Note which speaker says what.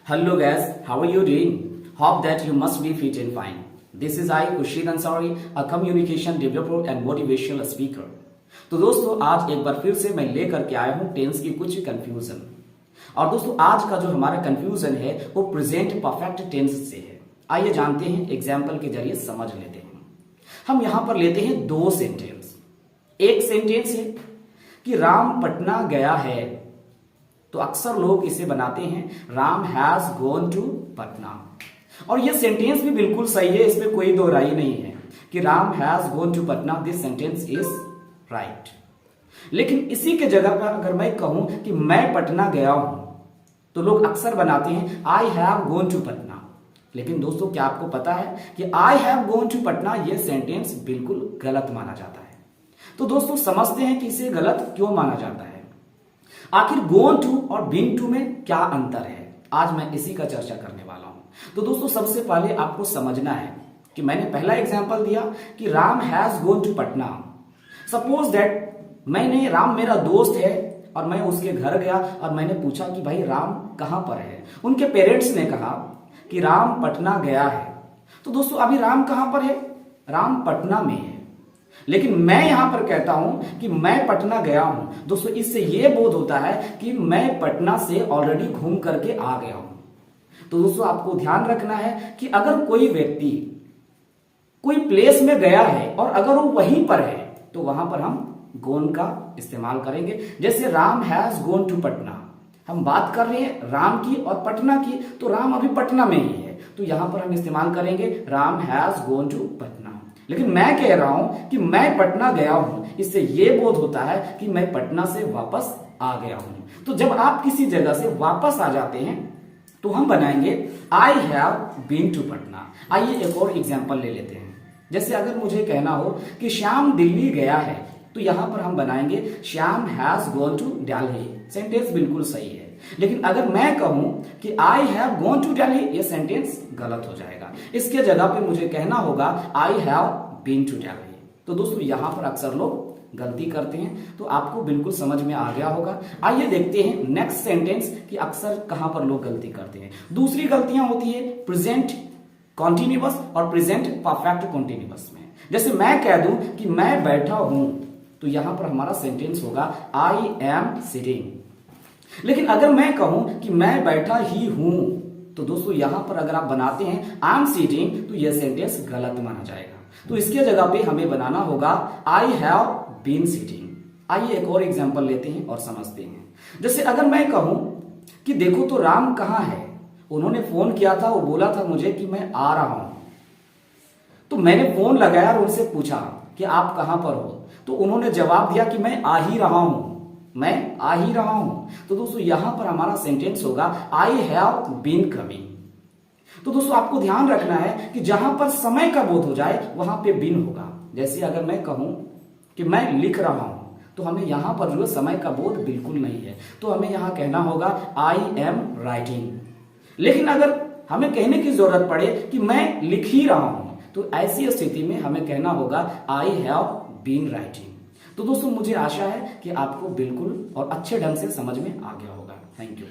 Speaker 1: Hello guys, how are you doing? Hope that you must be fit and fine. This is I, Khurshid Ansari, a communication developer and motivational speaker. तो दोस्तों आज एक बार फिर से मैं लेकर के आया हूँ टेंस की कुछ कंफ्यूजन। और दोस्तों आज का जो हमारा कंफ्यूजन है वो प्रेजेंट परफेक्ट टेंस से है। आइए जानते हैं, एग्जाम्पल के जरिए समझ लेते हैं। हम यहां पर लेते हैं दो सेंटेंस। एक सेंटेंस है कि राम पटना गया है, तो अक्सर लोग इसे बनाते हैं Ram has gone to Patna. और यह सेंटेंस भी बिल्कुल सही है, इसमें कोई दो राय नहीं है कि Ram has gone to Patna, this sentence is right. लेकिन इसी के जगह पर अगर मैं कहूं कि मैं पटना गया हूं, तो लोग अक्सर बनाते हैं I have gone to Patna. लेकिन दोस्तों क्या आपको पता है कि I have gone to Patna यह सेंटेंस बिल्कुल गलत माना जाता है। तो दोस्तों समझते हैं कि इसे गलत क्यों माना जाता है। आखिर गोन टू और बीन टू में क्या अंतर है, आज मैं इसी का चर्चा करने वाला हूं। तो दोस्तों सबसे पहले आपको समझना है कि मैंने पहला एग्जांपल दिया कि Ram has gone to Patna. Suppose that Ram मेरा दोस्त है और मैं उसके घर गया और मैंने पूछा कि भाई राम कहां पर है। उनके पेरेंट्स ने कहा कि राम पटना गया है। तो दोस्तों अभी राम कहां पर है? राम पटना में है। लेकिन मैं यहां पर कहता हूं कि मैं पटना गया हूं। दोस्तों इससे यह बोध होता है कि मैं पटना से ऑलरेडी घूम करके आ गया हूं। तो दोस्तों आपको ध्यान रखना है कि अगर कोई व्यक्ति कोई प्लेस में गया है और अगर वो वहीं पर है तो वहां पर हम गोन का इस्तेमाल करेंगे। जैसे Ram has gone to Patna, हम बात कर रहे हैं राम की और पटना की, तो राम अभी पटना में ही है, तो यहां पर हम इस्तेमाल करेंगे Ram has gone to Patna. लेकिन मैं कह रहा हूं कि मैं पटना गया हूं, इससे यह बोध होता है कि मैं पटना से वापस आ गया हूं। तो जब आप किसी जगह से वापस आ जाते हैं तो हम बनाएंगे I have been to Patna. आइए एक और एग्जांपल ले लेते हैं। जैसे अगर मुझे कहना हो कि श्याम दिल्ली गया है, तो यहां पर हम बनाएंगे Shyam has gone to Delhi. Sentence बिल्कुल सही है। लेकिन अगर मैं कहूं कि I have gone to Delhi, यह सेंटेंस गलत हो जाएगा। इसके जगह पे मुझे कहना होगा I have been to Delhi. तो दोस्तों यहां पर अक्सर लोग गलती करते हैं, तो आपको बिल्कुल समझ में आ गया होगा। आइए देखते हैं नेक्स्ट सेंटेंस कि अक्सर कहां पर लोग गलती करते हैं। दूसरी गलतियां होती है प्रेजेंट कॉन्टिन्यूअस और प्रेजेंट परफेक्ट कॉन्टिन्यूअस में। जैसे मैं कह दूं कि मैं बैठा हूं, तो यहां पर हमारा सेंटेंस होगा आई एम सिटिंग। लेकिन अगर मैं कहूं कि मैं बैठा ही हूं, तो दोस्तों यहां पर अगर आप बनाते हैं आई एम सिटिंग, तो यह सेंटेंस गलत माना जाएगा। तो इसके जगह पे हमें बनाना होगा आई हैव बीन सिटिंग। आइए एक और एग्जांपल लेते हैं और समझते हैं। जैसे अगर मैं कहूं कि देखो तो राम कहां है, उन्होंने फोन किया था, वो बोला था मुझे कि मैं आ रहा हूं। तो मैंने फोन लगाया और उनसे पूछा कि आप कहां पर हो, तो उन्होंने जवाब दिया कि मैं आ ही रहा हूं, मैं आ ही रहा हूं। तो दोस्तों यहां पर हमारा सेंटेंस होगा आई हैव बीन कमिंग। तो दोस्तों आपको ध्यान रखना है कि जहां पर समय का बोध हो जाए वहां पे बीन होगा। जैसे अगर मैं कहूं कि मैं लिख रहा हूं, तो हमें यहां पर जो समय का बोध बिल्कुल नहीं है, तो हमें यहां कहना होगा आई एम राइटिंग। लेकिन अगर हमें कहने की जरूरत पड़े कि मैं लिख ही रहा हूं, तो ऐसी स्थिति में हमें कहना होगा आई हैव बीन राइटिंग। तो दोस्तों मुझे आशा है कि आपको बिल्कुल और अच्छे ढंग से समझ में आ गया होगा। Thank you.